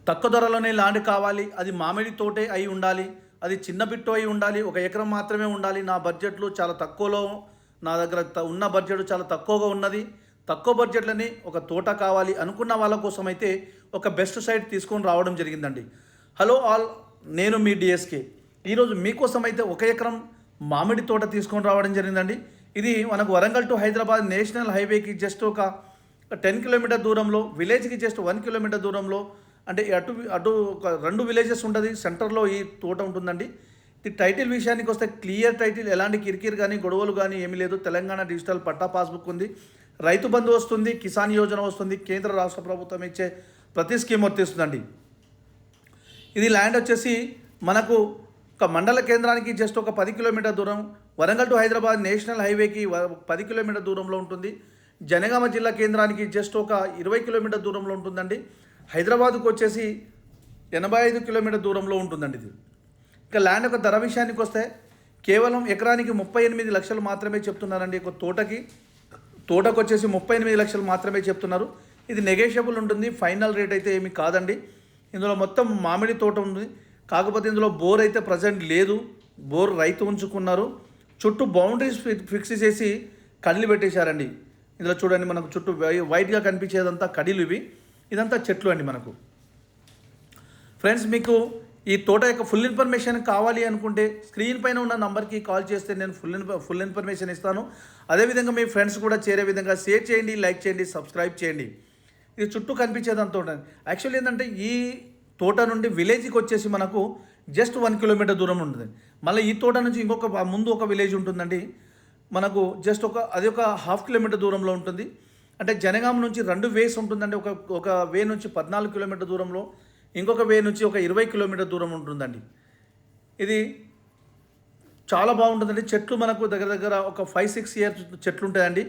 తక్కువ ధరలోనే ల్యాండ్ కావాలి, అది మామిడి తోటే అయి ఉండాలి, అది చిన్న బిట్టు అయి ఉండాలి, 1 ఎకరం మాత్రమే ఉండాలి, నా బడ్జెట్లు చాలా తక్కువలో, నా దగ్గర ఉన్న బడ్జెట్ చాలా తక్కువగా ఉన్నది, తక్కువ బడ్జెట్లని ఒక తోట కావాలి అనుకున్న వాళ్ళ కోసం అయితే ఒక బెస్ట్ సైట్ తీసుకొని రావడం జరిగిందండి. హలో ఆల్, నేను మీ డిఎస్కే. ఈరోజు మీకోసం అయితే 1 ఎకరం మామిడి తోట తీసుకొని రావడం జరిగిందండి. ఇది మనకు వరంగల్ టు హైదరాబాద్ నేషనల్ హైవేకి జస్ట్ ఒక 10 కిలోమీటర్ దూరంలో, విలేజ్కి జస్ట్ 1 కిలోమీటర్ దూరంలో, అంటే అటు అటు ఒక 2 విలేజెస్ ఉంటుంది, సెంటర్లో ఈ తోట ఉంటుందండి. ఈ టైటిల్ విషయానికి వస్తే క్లియర్ టైటిల్, ఎలాంటి కిరికిరి కానీ గొడవలు కానీ ఏమీ లేదు. తెలంగాణ డిజిటల్ పట్టా పాస్బుక్ ఉంది, రైతు బంధు వస్తుంది, కిసాన్ యోజన వస్తుంది, కేంద్ర రాష్ట్ర ప్రభుత్వం ఇచ్చే ప్రతి స్కీమ్ వర్తిస్తుందండి. ఇది ల్యాండ్ వచ్చేసి మనకు ఒక మండల కేంద్రానికి జస్ట్ ఒక 10 కిలోమీటర్ దూరం, వరంగల్ టు హైదరాబాద్ నేషనల్ హైవేకి 10 కిలోమీటర్ దూరంలో ఉంటుంది. జనగామ జిల్లా కేంద్రానికి జస్ట్ ఒక 20 కిలోమీటర్ దూరంలో ఉంటుందండి. హైదరాబాద్కు వచ్చేసి 85 కిలోమీటర్ దూరంలో ఉంటుందండి ఇది. ఇక ల్యాండ్ యొక్క ధర విషయానికి వస్తే కేవలం ఎకరానికి 38 లక్షలు మాత్రమే చెప్తున్నారండి. ఒక తోటకు వచ్చేసి 38 లక్షలు మాత్రమే చెప్తున్నారు. ఇది నెగోషియబుల్ ఉంటుంది, ఫైనల్ రేట్ అయితే ఏమీ కాదండి. ఇందులో మొత్తం మామిడి తోట ఉంది, కాకపోతే ఇందులో బోర్ అయితే ప్రజెంట్ లేదు, బోర్ రైతు ఉంచుకున్నారు. చుట్టూ బౌండరీస్ ఫిక్స్ చేసి కడిలు పెట్టేశారండి. ఇందులో చూడండి, మనకు చుట్టూ వైట్గా కనిపించేదంతా కడిలు, ఇదంతా చెట్లు అండి. మనకు ఫ్రెండ్స్, మీకు ఈ తోట యొక్క ఫుల్ ఇన్ఫర్మేషన్ కావాలి అనుకుంటే స్క్రీన్ పైన ఉన్న నంబర్కి కాల్ చేస్తే నేను ఫుల్ ఇన్ఫర్మేషన్ ఇస్తాను. అదేవిధంగా మీ ఫ్రెండ్స్ కూడా చేరే విధంగా షేర్ చేయండి, లైక్ చేయండి, సబ్స్క్రైబ్ చేయండి. ఇది చుట్టూ కనిపించేదంతా ఉంటుంది. యాక్చువల్లీ ఏంటంటే ఈ తోట నుండి విలేజ్కి వచ్చేసి మనకు జస్ట్ 1 కిలోమీటర్ దూరం ఉంటుంది. మళ్ళీ ఈ తోట నుంచి ముందు ఒక విలేజ్ ఉంటుందండి, మనకు జస్ట్ అది ఒక 1/2 కిలోమీటర్ దూరంలో ఉంటుంది. అంటే జనగామ నుంచి 2 వేస్ ఉంటుందండి. ఒక వే నుంచి 14 కిలోమీటర్ దూరంలో, ఇంకొక వే నుంచి ఒక 20 కిలోమీటర్ దూరం ఉంటుందండి. ఇది చాలా బాగుంటుందండి. చెట్లు మనకు దగ్గర దగ్గర ఒక 5-6 ఇయర్స్ చెట్లు ఉంటాయండి.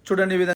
చూడండి ఈ విధంగా.